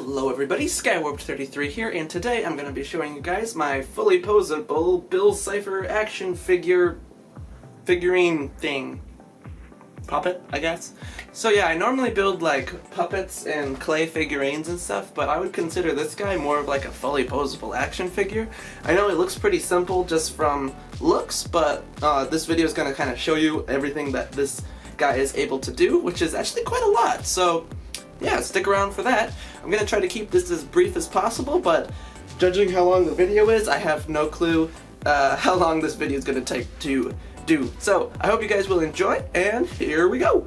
Hello everybody, Skywarped33 here, and today I'm going to be showing you guys my fully poseable Bill Cipher action figurine thing. Puppet, I guess. So yeah, I normally build like puppets and clay figurines and stuff, but I would consider this guy more of like a fully poseable action figure. I know it looks pretty simple just from looks, but this video is going to kind of show you everything that this guy is able to do, which is actually quite a lot. So yeah, stick around for that. I'm going to try to keep this as brief as possible, but judging how long the video is, I have no clue how long this video is going to take to do. So I hope you guys will enjoy, and here we go.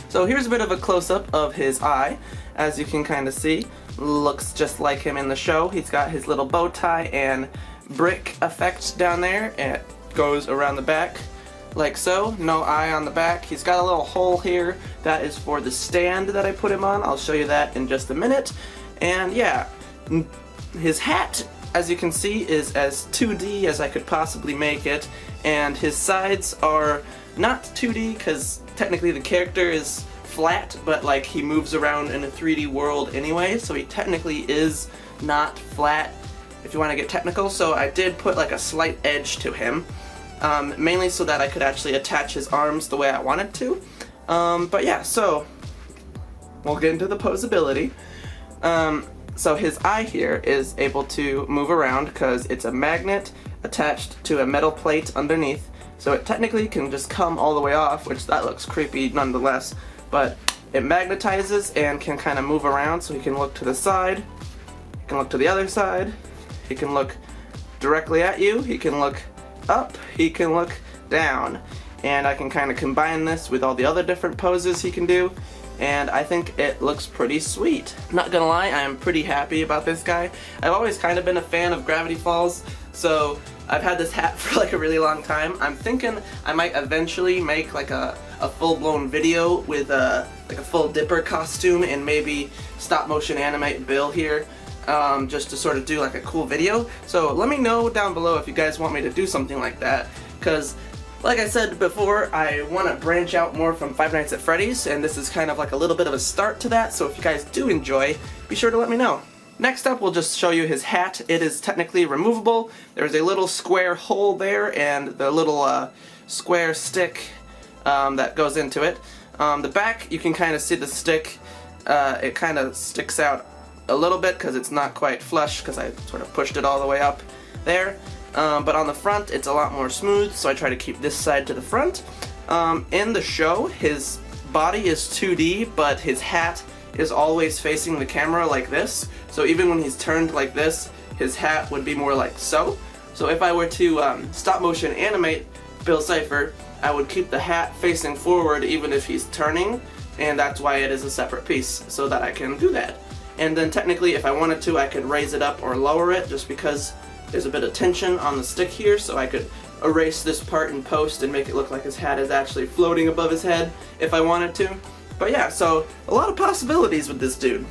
So here's a bit of a close-up of his eye. As you can kind of see, looks just like him in the show. He's got his little bow tie and brick effect down there, and it goes around the back like so. No eye on the back. He's got a little hole here. That is for the stand that I put him on. I'll show you that in just a minute. And yeah, his hat, as you can see, is as 2D as I could possibly make it. And his sides are not 2D because technically the character is flat, but like he moves around in a 3D world anyway, so he technically is not flat if you want to get technical. So I did put like a slight edge to him. Mainly so that I could actually attach his arms the way I wanted to. But yeah, so we'll get into the posability. So his eye here is able to move around because it's a magnet attached to a metal plate underneath. So it technically can just come all the way off, which that looks creepy nonetheless. But it magnetizes and can kind of move around, so he can look to the side, he can look to the other side, he can look directly at you, he can look up, he can look down, and I can kind of combine this with all the other different poses he can do, and I think it looks pretty sweet. Not gonna lie, I am pretty happy about this guy. I've always kind of been a fan of Gravity Falls, so I've had this hat for like a really long time. I'm thinking I might eventually make like a full-blown video with like a full Dipper costume and maybe stop motion animate Bill here. Just to sort of do like a cool video. So let me know down below if you guys want me to do something like that, because like I said before, I want to branch out more from Five Nights at Freddy's, and this is kind of like a little bit of a start to that, so if you guys do enjoy, be sure to let me know. Next up, we'll just show you his hat. It is technically removable. There's a little square hole there and the little square stick that goes into it. The back, you can kind of see the stick. It kind of sticks out a little bit because it's not quite flush because I sort of pushed it all the way up there. But on the front, it's a lot more smooth, so I try to keep this side to the front. In the show, his body is 2D, but his hat is always facing the camera like this. So even when he's turned like this, his hat would be more like so. So if I were to stop motion animate Bill Cipher, I would keep the hat facing forward even if he's turning, and that's why it is a separate piece, so that I can do that. And then technically, if I wanted to, I could raise it up or lower it, just because there's a bit of tension on the stick here, so I could erase this part in post and make it look like his hat is actually floating above his head if I wanted to. But yeah, so a lot of possibilities with this dude.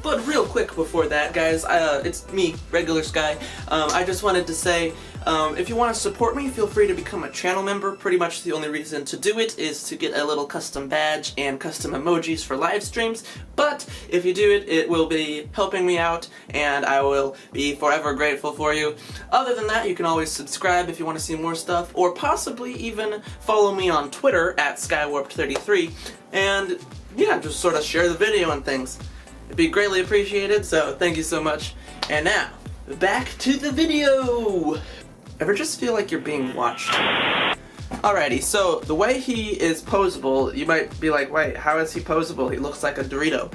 But real quick before that, guys, it's me, Regular Sky. I just wanted to say, if you want to support me, feel free to become a channel member. Pretty much the only reason to do it is to get a little custom badge and custom emojis for live streams. But if you do it, it will be helping me out, and I will be forever grateful for you. Other than that, you can always subscribe if you want to see more stuff, or possibly even follow me on Twitter at Skywarped33, and yeah, just sort of share the video and things. It'd be greatly appreciated, so thank you so much. And now, back to the video! Ever just feel like you're being watched? Alrighty, so the way he is posable, you might be like, wait, how is he posable? He looks like a Dorito.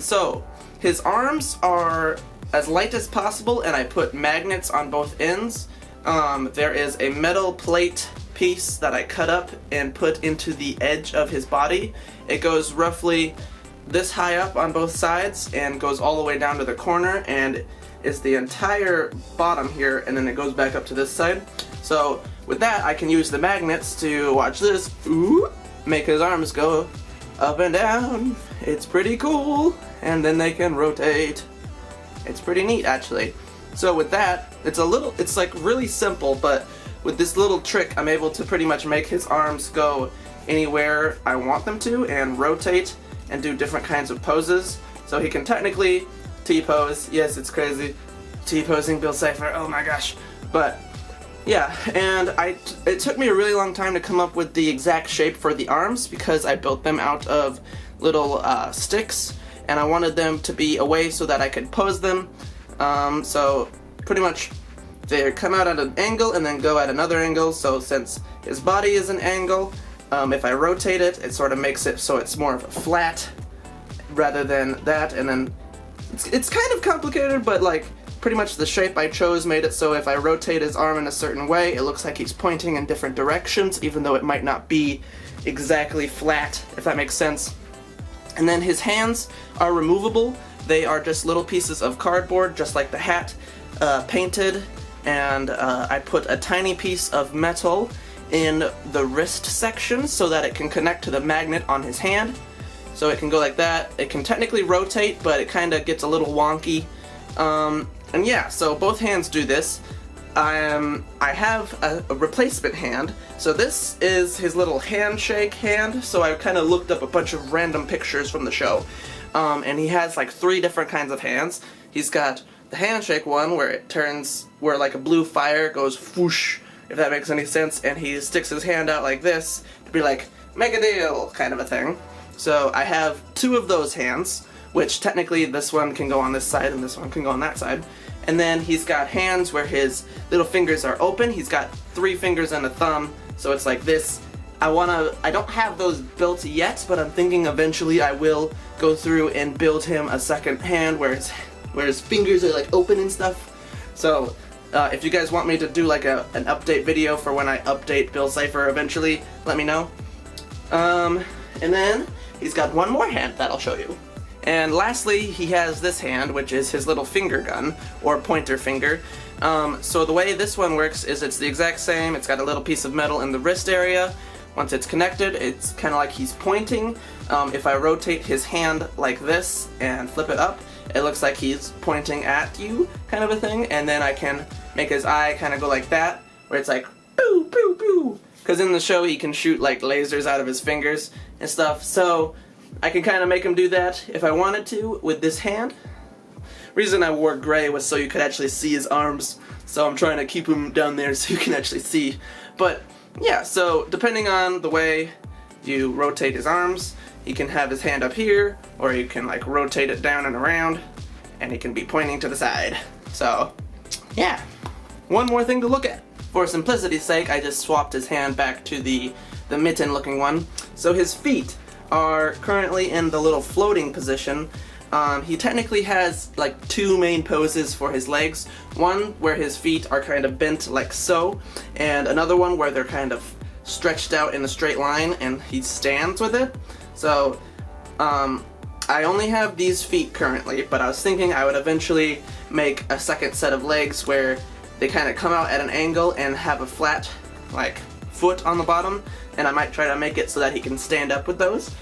So, his arms are as light as possible, and I put magnets on both ends. There is a metal plate piece that I cut up and put into the edge of his body. It goes roughly this high up on both sides and goes all the way down to the corner and is the entire bottom here, and then it goes back up to this side. So with that, I can use the magnets to, watch this, make his arms go up and down. It's pretty cool, and then they can rotate. It's pretty neat, actually. So with that, it's like really simple, but with this little trick, I'm able to pretty much make his arms go anywhere I want them to and rotate and do different kinds of poses. So he can technically T-pose. Yes, it's crazy. T-posing Bill Cipher. Oh my gosh. But yeah, and it took me a really long time to come up with the exact shape for the arms because I built them out of little sticks, and I wanted them to be a way so that I could pose them. So pretty much they come out at an angle and then go at another angle. So since his body is an angle, if I rotate it, it sort of makes it so it's more of a flat rather than that. And then it's kind of complicated, but like pretty much the shape I chose made it so if I rotate his arm in a certain way, it looks like he's pointing in different directions, even though it might not be exactly flat, if that makes sense. And then his hands are removable. They are just little pieces of cardboard, just like the hat, painted, and I put a tiny piece of metal in the wrist section so that it can connect to the magnet on his hand. So it can go like that. It can technically rotate, but it kind of gets a little wonky. And yeah, so both hands do this. I have a replacement hand. So this is his little handshake hand. So I kind of looked up a bunch of random pictures from the show. And he has like 3 different kinds of hands. He's got the handshake one where it turns, where like a blue fire goes whoosh, if that makes any sense. And he sticks his hand out like this to be like, mega deal, kind of a thing. So I have 2 of those hands, which technically this one can go on this side and this one can go on that side. And then he's got hands where his little fingers are open. He's got 3 fingers and a thumb, so it's like this. I don't have those built yet, but I'm thinking eventually I will go through and build him a second hand where his fingers are like open and stuff. So if you guys want me to do like an update video for when I update Bill Cipher eventually, let me know. And then he's got 1 more hand that I'll show you. And lastly, he has this hand, which is his little finger gun, or pointer finger. So the way this one works is it's the exact same. It's got a little piece of metal in the wrist area. Once it's connected, it's kind of like he's pointing. If I rotate his hand like this and flip it up, it looks like he's pointing at you, kind of a thing. And then I can make his eye kind of go like that, where it's like, boo, boo, boo. Because in the show, he can shoot like lasers out of his fingers and stuff. So I can kind of make him do that if I wanted to with this hand. Reason I wore gray was so you could actually see his arms, so I'm trying to keep him down there so you can actually see. But yeah, so depending on the way you rotate his arms, he can have his hand up here, or you can like rotate it down and around, and he can be pointing to the side. So yeah, 1 more thing to look at. For simplicity's sake, I just swapped his hand back to the mitten looking one. So his feet are currently in the little floating position. He technically has like 2 main poses for his legs. One where his feet are kind of bent like so, and another one where they're kind of stretched out in a straight line and he stands with it. So I only have these feet currently, but I was thinking I would eventually make a second set of legs where they kind of come out at an angle and have a flat like foot on the bottom, and I might try to make it so that he can stand up with those.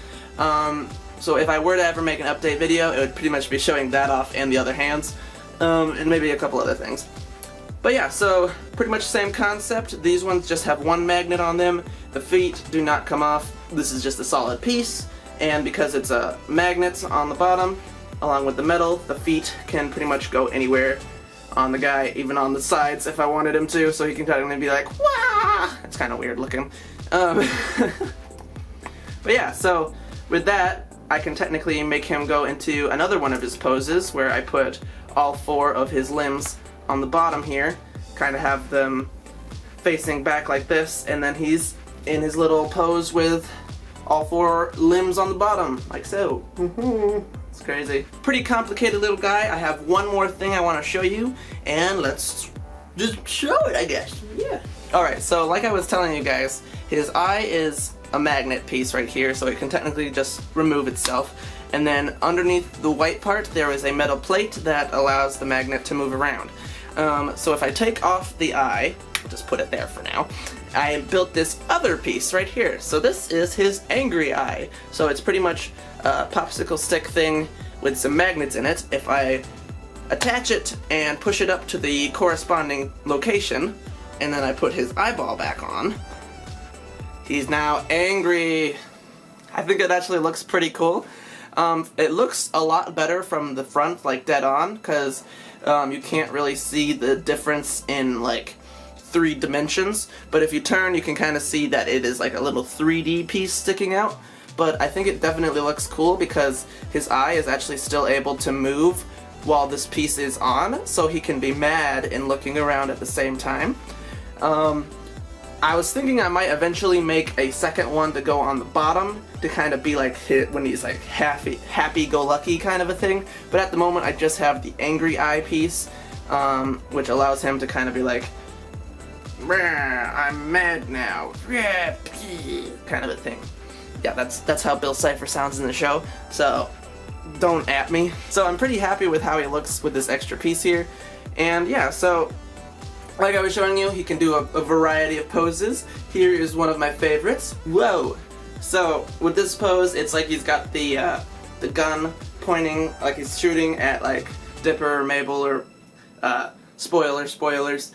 So if I were to ever make an update video, it would pretty much be showing that off and the other hands, and maybe a couple other things. But yeah, so pretty much the same concept. These ones just have 1 magnet on them. The feet do not come off. This is just a solid piece, and because it's a magnet on the bottom, along with the metal, the feet can pretty much go anywhere on the guy, even on the sides if I wanted him to, so he can kind of be like, wah! It's kind of weird looking. But yeah, so with that, I can technically make him go into another one of his poses where I put all 4 of his limbs on the bottom here, kind of have them facing back like this, and then he's in his little pose with all 4 limbs on the bottom, like so. It's crazy. Pretty complicated little guy. I have 1 more thing I want to show you, and let's just show it, I guess. Yeah. Alright, so like I was telling you guys, his eye is a magnet piece right here, so it can technically just remove itself. And then underneath the white part, there is a metal plate that allows the magnet to move around. So if I take off the eye, I'll just put it there for now, I built this other piece right here. So this is his angry eye. So it's pretty much a popsicle stick thing with some magnets in it. If I attach it and push it up to the corresponding location, and then I put his eyeball back on, he's now angry. I think it actually looks pretty cool. It looks a lot better from the front, like dead on, because you can't really see the difference in like 3 dimensions, but if you turn you can kind of see that it is like a little 3D piece sticking out. But I think it definitely looks cool because his eye is actually still able to move while this piece is on, so he can be mad and looking around at the same time. I was thinking I might eventually make a second one to go on the bottom to kind of be like when he's like happy-go-lucky kind of a thing, but at the moment I just have the angry eye piece, which allows him to kind of be like, I'm mad now, kind of a thing. Yeah, that's how Bill Cipher sounds in the show, so don't at me. So I'm pretty happy with how he looks with this extra piece here, and yeah, so like I was showing you, he can do a variety of poses. Here is one of my favorites. Whoa! So with this pose, it's like he's got the gun pointing, like he's shooting at like Dipper or Mabel or spoilers.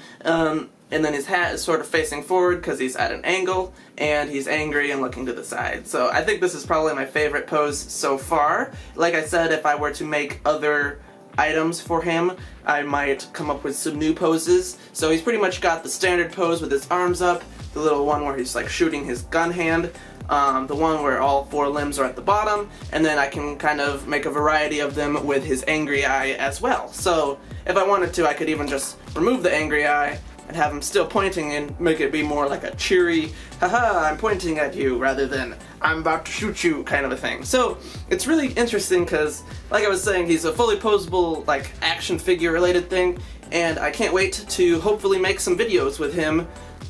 And then his hat is sort of facing forward because he's at an angle, and he's angry and looking to the side. So I think this is probably my favorite pose so far. Like I said, if I were to make other items for him, I might come up with some new poses. So he's pretty much got the standard pose with his arms up, the little one where he's like shooting his gun hand, the one where all 4 limbs are at the bottom, and then I can kind of make a variety of them with his angry eye as well. So if I wanted to, I could even just remove the angry eye and have him still pointing and make it be more like a cheery, haha, I'm pointing at you, rather than I'm about to shoot you kind of a thing. So it's really interesting because, like I was saying, he's a fully posable, like, action figure related thing, and I can't wait to hopefully make some videos with him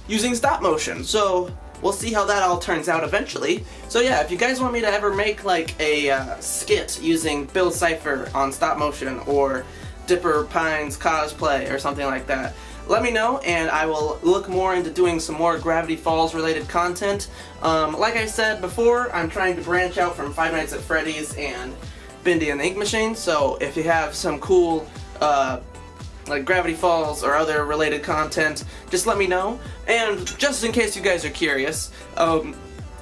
using stop motion. So we'll see how that all turns out eventually. So yeah, if you guys want me to ever make like a skit using Bill Cipher on stop motion, or Dipper Pines cosplay or something like that, let me know, and I will look more into doing some more Gravity Falls related content. Like I said before, I'm trying to branch out from Five Nights at Freddy's and Bendy and the Ink Machine, so if you have some cool like Gravity Falls or other related content, just let me know. And just in case you guys are curious,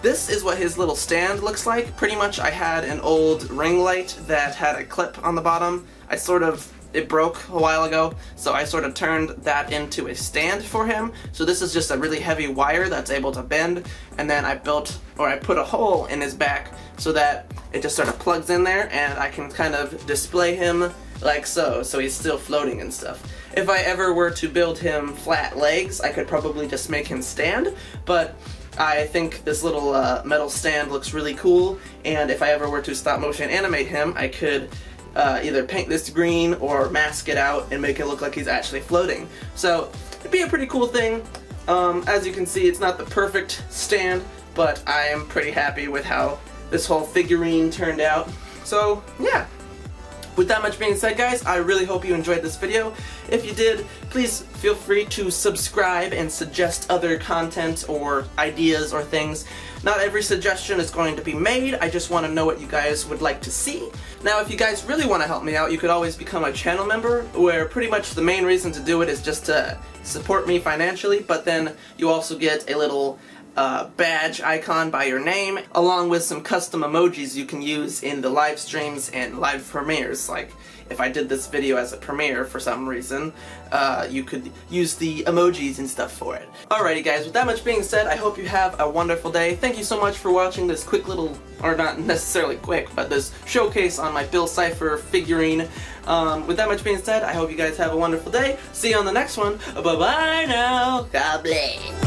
this is what his little stand looks like. Pretty much I had an old ring light that had a clip on the bottom. It broke a while ago, so I sort of turned that into a stand for him. So this is just a really heavy wire that's able to bend, and then I put a hole in his back so that it just sort of plugs in there, and I can kind of display him like so he's still floating and stuff. If I ever were to build him flat legs, I could probably just make him stand, but I think this little metal stand looks really cool, and if I ever were to stop motion animate him, I could either paint this green or mask it out and make it look like he's actually floating. So it'd be a pretty cool thing. As you can see, it's not the perfect stand, but I am pretty happy with how this whole figurine turned out. So yeah. With that much being said, guys, I really hope you enjoyed this video. If you did, please feel free to subscribe and suggest other content or ideas or things. Not every suggestion is going to be made, I just want to know what you guys would like to see. Now, if you guys really want to help me out, you could always become a channel member, where pretty much the main reason to do it is just to support me financially, but then you also get a little badge icon by your name, along with some custom emojis you can use in the live streams and live premieres. Like, if I did this video as a premiere for some reason, you could use the emojis and stuff for it. Alrighty guys, with that much being said, I hope you have a wonderful day. Thank you so much for watching this quick little, or not necessarily quick, but this showcase on my Bill Cipher figurine. With that much being said, I hope you guys have a wonderful day. See you on the next one. Bye-bye now. God bless.